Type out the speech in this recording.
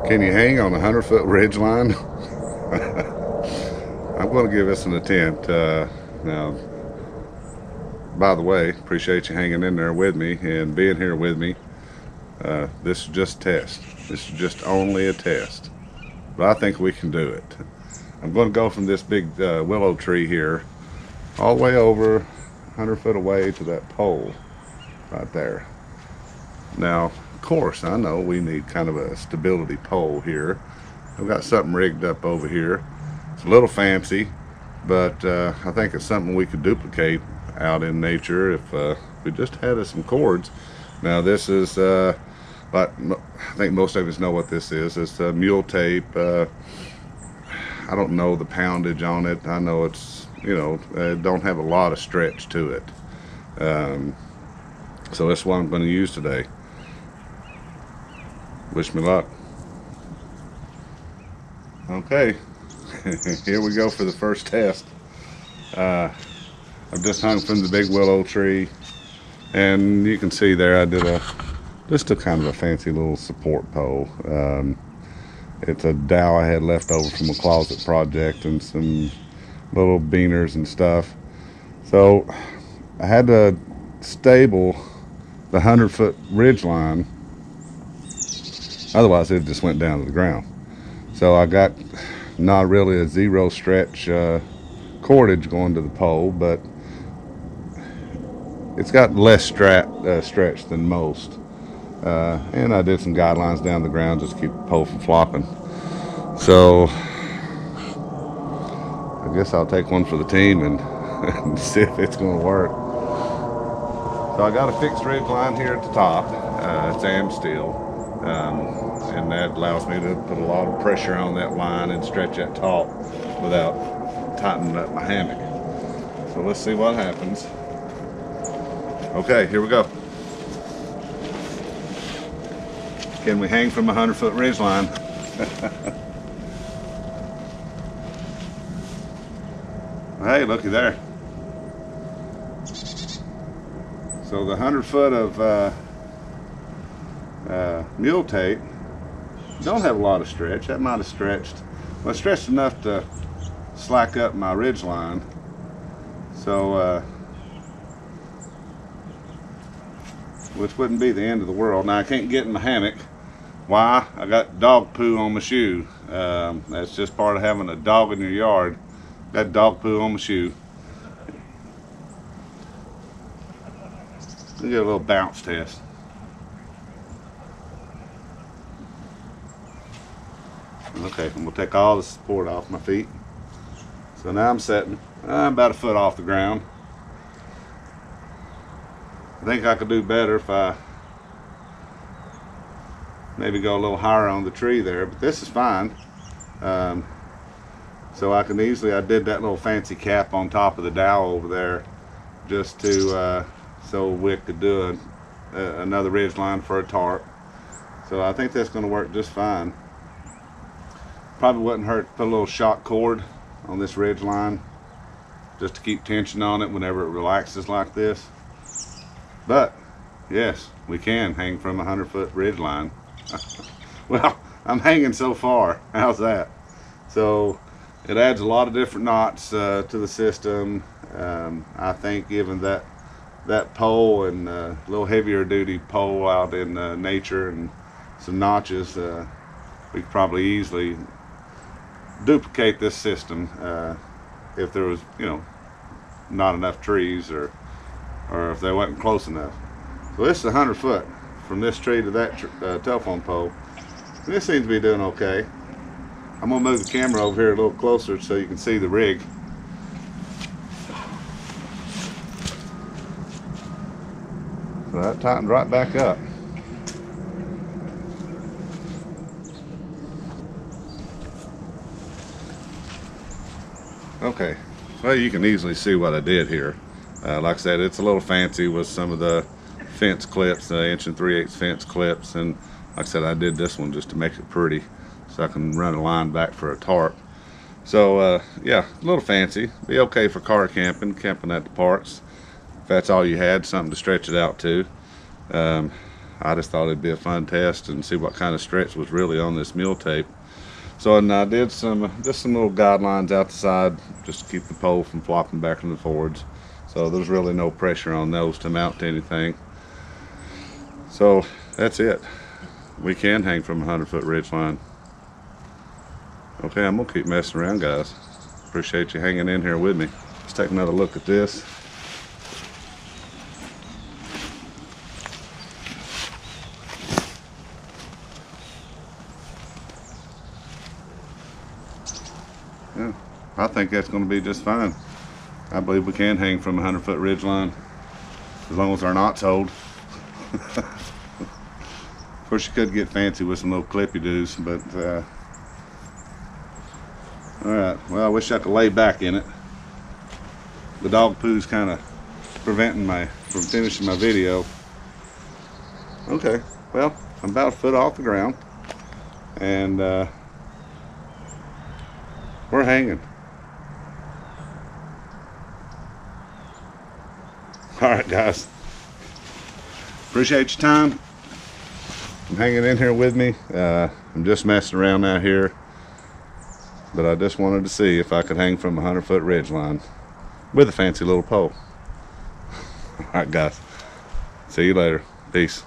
Can you hang on a 100-foot ridge line? I'm going to give this an attempt. Now, by the way, appreciate you hanging in there with me and being here with me. This is just a test. This is just only a test. But I think we can do it. I'm going to go from this big willow tree here all the way over 100 foot away to that pole right there. Now, of course, I know we need kind of a stability pole here. I've got something rigged up over here. It's a little fancy, but I think it's something we could duplicate out in nature if we just had some cords. Now this is, but I think most of us know what this is. It's mule tape. I don't know the poundage on it. I know it's, you know, don't have a lot of stretch to it. So that's what I'm going to use today. Wish me luck. Okay, here we go for the first test. I've just hung from the big willow tree, and you can see there I did just a kind of a fancy little support pole. It's a dowel I had left over from a closet project and some little beaners and stuff. So I had to stable the 100-foot ridge line, otherwise it just went down to the ground. So I got not really a zero stretch cordage going to the pole, but it's got less stretch than most. And I did some guidelines down the ground just to keep the pole from flopping. So I guess I'll take one for the team and see if it's going to work. So I got a fixed ridge line here at the top. It's AM steel. And that allows me to put a lot of pressure on that line and stretch that top without tightening up my hammock. So let's see what happens. Okay, here we go. Can we hang from a 100-foot ridge line? Hey, looky there. So the 100 foot of mule tape don't have a lot of stretch. That might have stretched, well, stretched enough to slack up my ridge line. So which wouldn't be the end of the world. Now I can't get in my hammock. Why? I got dog poo on my shoe. That's just part of having a dog in your yard. Got dog poo on my shoe. Let's get a little bounce test. Okay, I'm gonna take all the support off my feet. So now I'm sitting about a foot off the ground. I think I could do better if I maybe go a little higher on the tree there, but this is fine. So I can easily, I did that little fancy cap on top of the dowel over there just to, so we could do another ridge line for a tarp. So I think that's going to work just fine. Probably wouldn't hurt to put a little shock cord on this ridge line just to keep tension on it whenever it relaxes like this. But yes, we can hang from a 100-foot ridge line. Well, I'm hanging so far. How's that? So it adds a lot of different knots to the system. I think given that pole and a little heavier duty pole out in nature and some notches, we could probably easily duplicate this system if there was, you know, not enough trees or if they wasn't close enough. So this is 100 foot from this tree to that telephone pole. And this seems to be doing okay. I'm gonna move the camera over here a little closer so you can see the rig. So that tightened right back up. Okay, well, you can easily see what I did here. Like I said, it's a little fancy with some of the fence clips, 1 3/8 fence clips, and like I said, I did this one just to make it pretty so I can run a line back for a tarp. So yeah, a little fancy. Be okay for car camping at the parks. If that's all you had, something to stretch it out to. I just thought it'd be a fun test and see what kind of stretch was really on this mule tape. So, and I did just some little guidelines out the side just to keep the pole from flopping back and forwards. So there's really no pressure on those to mount to anything. So that's it. We can hang from a 100-foot ridge line. Okay, I'm gonna keep messing around, guys. Appreciate you hanging in here with me. Let's take another look at this. Yeah, I think that's going to be just fine. I believe we can hang from a 100-foot ridge line as long as our knots hold. Of course, you could get fancy with some little clippy doos, but all right. Well, I wish I could lay back in it. The dog poo's kind of preventing me from finishing my video. Okay. Well, I'm about a foot off the ground, and we're hanging. All right, guys. Appreciate your time. I'm hanging in here with me. I'm just messing around out here, but I just wanted to see if I could hang from a 100-foot ridge line with a fancy little pole. All right, guys. See you later. Peace.